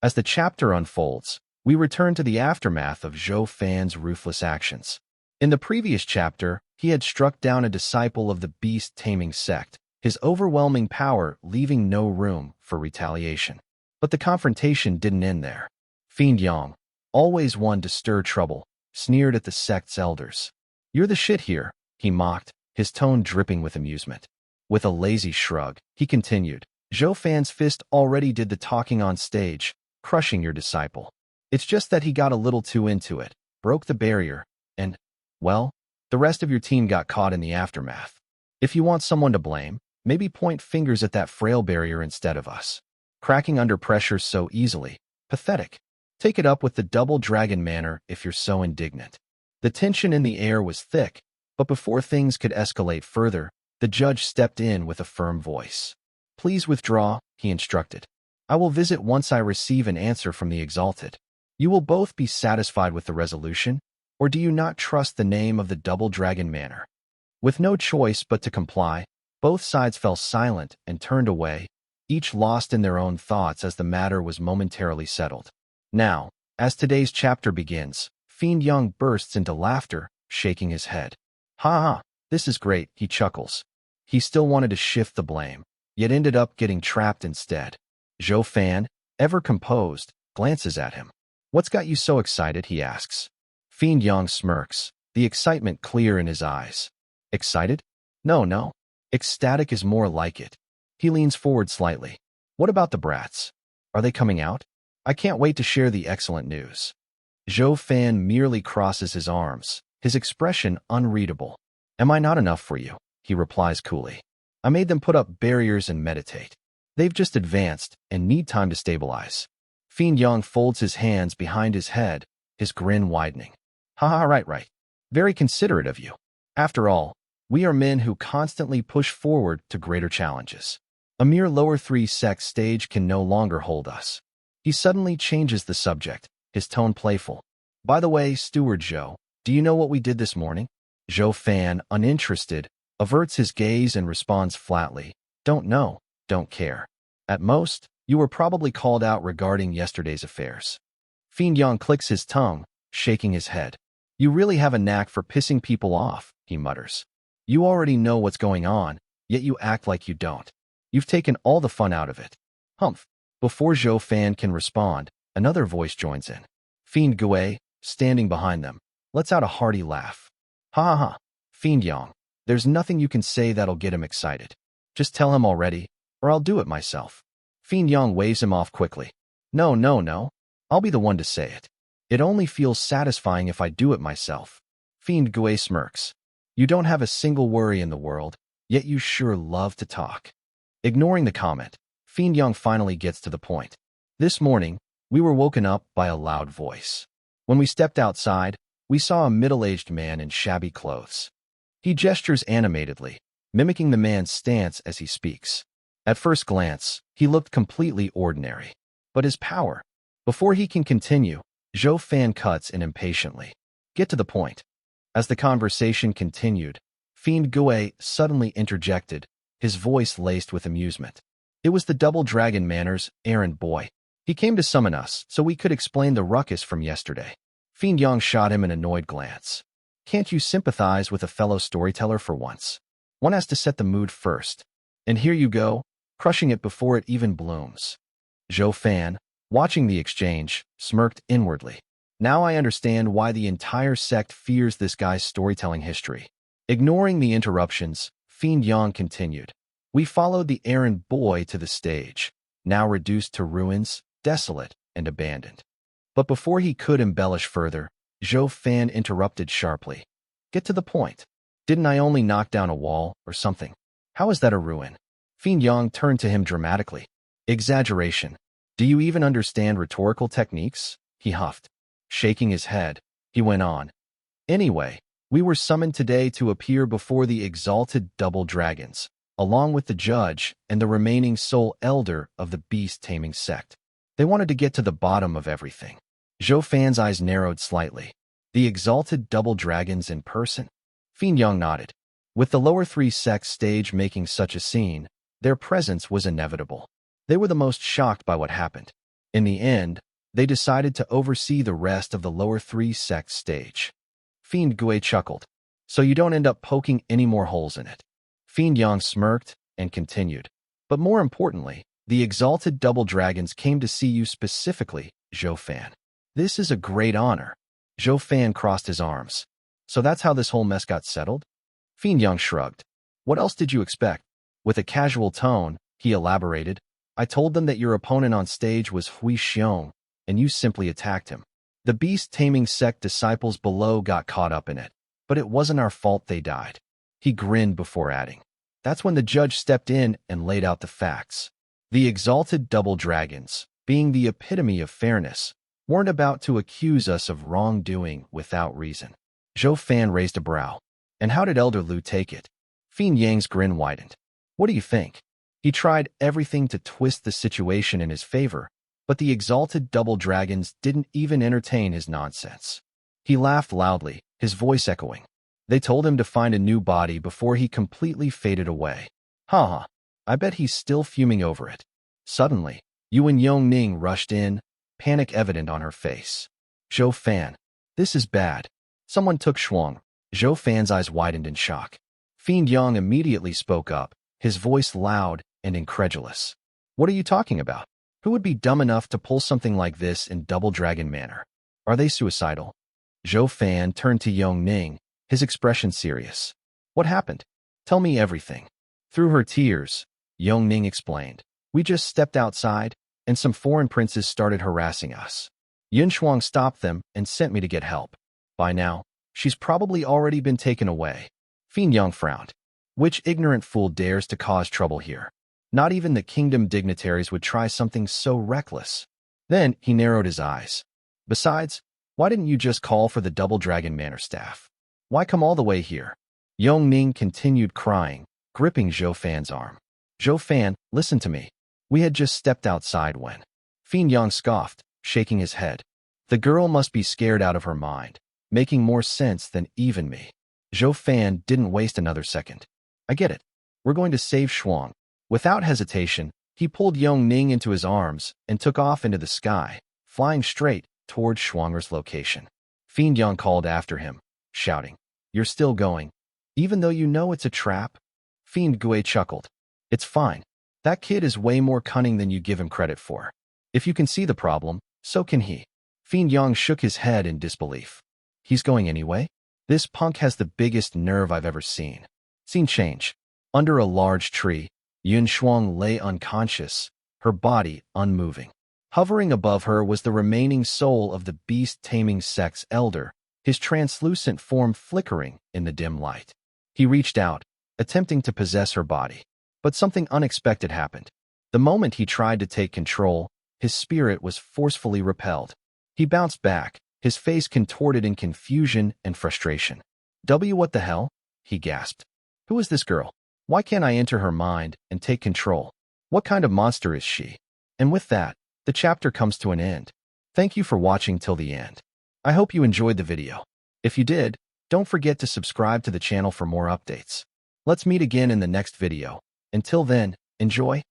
As the chapter unfolds, we return to the aftermath of Zhou Fan's ruthless actions. In the previous chapter, he had struck down a disciple of the beast-taming sect, his overwhelming power leaving no room for retaliation. But the confrontation didn't end there. Fiend Yang, always one to stir trouble, sneered at the sect's elders. "You're the shit here," he mocked, his tone dripping with amusement. With a lazy shrug, he continued, "Zhou Fan's fist already did the talking on stage, crushing your disciple. It's just that he got a little too into it, broke the barrier, and, well, the rest of your team got caught in the aftermath. If you want someone to blame, maybe point fingers at that frail barrier instead of us. Cracking under pressure so easily. Pathetic. Take it up with the double dragon manner if you're so indignant." The tension in the air was thick, but before things could escalate further, the judge stepped in with a firm voice. "Please withdraw," he instructed. "I will visit once I receive an answer from the Exalted. You will both be satisfied with the resolution, or do you not trust the name of the Double Dragon Manor?" With no choice but to comply, both sides fell silent and turned away, each lost in their own thoughts as the matter was momentarily settled. Now, as today's chapter begins, Fiend Yang bursts into laughter, shaking his head. "Ha ha, this is great," he chuckles. He still wanted to shift the blame, yet ended up getting trapped instead. Zhou Fan, ever composed, glances at him. "What's got you so excited?" he asks. Fiend Yang smirks, the excitement clear in his eyes. "Excited? No. Ecstatic is more like it." He leans forward slightly. "What about the brats? Are they coming out? I can't wait to share the excellent news." Zhou Fan merely crosses his arms, his expression unreadable. "Am I not enough for you?" he replies coolly. "I made them put up barriers and meditate. They've just advanced and need time to stabilize." Fiend Yang folds his hands behind his head, his grin widening. "Ha, right. Very considerate of you. After all, we are men who constantly push forward to greater challenges. A mere lower 3 sect stage can no longer hold us." He suddenly changes the subject, his tone playful. "By the way, Steward Zhou, do you know what we did this morning?" Zhou Fan, uninterested, averts his gaze and responds flatly, "Don't know, don't care. At most, you were probably called out regarding yesterday's affairs." Fiend Yang clicks his tongue, shaking his head. "You really have a knack for pissing people off," he mutters. "You already know what's going on, yet you act like you don't. You've taken all the fun out of it." Humph. Before Zhou Fan can respond, another voice joins in. Fiend Gui, standing behind them, lets out a hearty laugh. Ha. Fiend Yang, there's nothing you can say that'll get him excited. Just tell him already, or I'll do it myself. Fiend Yang waves him off quickly. No. I'll be the one to say it. It only feels satisfying if I do it myself. Fiend Gui smirks. You don't have a single worry in the world, yet you sure love to talk. Ignoring the comment, Fiend Yang finally gets to the point. This morning, we were woken up by a loud voice. When we stepped outside, we saw a middle-aged man in shabby clothes. He gestures animatedly, mimicking the man's stance as he speaks. At first glance, he looked completely ordinary. But his power. Before he can continue, Zhou Fan cuts in impatiently. Get to the point. As the conversation continued, Fiend Gui suddenly interjected, his voice laced with amusement. It was the Double Dragon Manor's errand boy. He came to summon us so we could explain the ruckus from yesterday. Fiend Yang shot him an annoyed glance. Can't you sympathize with a fellow storyteller for once? One has to set the mood first. And here you go, crushing it before it even blooms. Zhou Fan, watching the exchange, smirked inwardly. Now I understand why the entire sect fears this guy's storytelling history. Ignoring the interruptions, Fiend Yang continued. We followed the errand boy to the stage, now reduced to ruins, desolate, and abandoned. But before he could embellish further, Zhou Fan interrupted sharply. Get to the point. Didn't I only knock down a wall or something? How is that a ruin? Fiend Yang turned to him dramatically. Exaggeration. Do you even understand rhetorical techniques? He huffed. Shaking his head, he went on. Anyway, we were summoned today to appear before the exalted double dragons, along with the judge and the remaining sole elder of the beast-taming sect. They wanted to get to the bottom of everything. Zhou Fan's eyes narrowed slightly. The exalted double dragons in person? Fiend Yang nodded. With the lower 3 sects stage making such a scene, their presence was inevitable. They were the most shocked by what happened. In the end, they decided to oversee the rest of the lower 3 sects stage. Fiend Gui chuckled. So you don't end up poking any more holes in it. Fiend Yang smirked and continued. But more importantly, the exalted double dragons came to see you specifically, Zhou Fan. This is a great honor. Zhou Fan crossed his arms. So that's how this whole mess got settled? Fiend Yang shrugged. What else did you expect? With a casual tone, he elaborated. I told them that your opponent on stage was Hui Xiong, and you simply attacked him. The beast-taming sect disciples below got caught up in it, but it wasn't our fault they died. He grinned before adding. That's when the judge stepped in and laid out the facts. The exalted double dragons, being the epitome of fairness, weren't about to accuse us of wrongdoing without reason. Zhou Fan raised a brow. And how did Elder Lu take it? Fiend Yang's grin widened. What do you think? He tried everything to twist the situation in his favor, but the exalted double dragons didn't even entertain his nonsense. He laughed loudly, his voice echoing. They told him to find a new body before he completely faded away. Haha, I bet he's still fuming over it. Suddenly, Yuan Yongning rushed in, panic evident on her face. Zhou Fan, this is bad. Someone took Shuang. Zhou Fan's eyes widened in shock. Fiend Yang immediately spoke up, his voice loud and incredulous. What are you talking about? Who would be dumb enough to pull something like this in Double Dragon manner? Are they suicidal? Zhou Fan turned to Yongning, his expression serious. What happened? Tell me everything. Through her tears, Yongning explained. We just stepped outside, and some foreign princes started harassing us. Yun Shuang stopped them and sent me to get help. By now, she's probably already been taken away. Fiend Yang frowned. Which ignorant fool dares to cause trouble here? Not even the kingdom dignitaries would try something so reckless. Then he narrowed his eyes. Besides, why didn't you just call for the Double Dragon Manor staff? Why come all the way here? Yongning continued crying, gripping Zhou Fan's arm. Zhou Fan, listen to me. We had just stepped outside when... Fiend Yang scoffed, shaking his head. The girl must be scared out of her mind, making more sense than even me. Zhou Fan didn't waste another second. I get it. We're going to save Shuang. Without hesitation, he pulled Yongning into his arms and took off into the sky, flying straight toward Shuanger's location. Fiend Yang called after him, shouting, You're still going, even though you know it's a trap? Fiend Gui chuckled. It's fine. That kid is way more cunning than you give him credit for. If you can see the problem, so can he. Fiend Yang shook his head in disbelief. He's going anyway? This punk has the biggest nerve I've ever seen. Scene change. Under a large tree, Yun Shuang lay unconscious, her body unmoving. Hovering above her was the remaining soul of the beast-taming sect's elder, his translucent form flickering in the dim light. He reached out, attempting to possess her body. But something unexpected happened. The moment he tried to take control, his spirit was forcefully repelled. He bounced back, his face contorted in confusion and frustration. What the hell? He gasped. Who is this girl? Why can't I enter her mind and take control? What kind of monster is she? And with that, the chapter comes to an end. Thank you for watching till the end. I hope you enjoyed the video. If you did, don't forget to subscribe to the channel for more updates. Let's meet again in the next video. Until then, enjoy.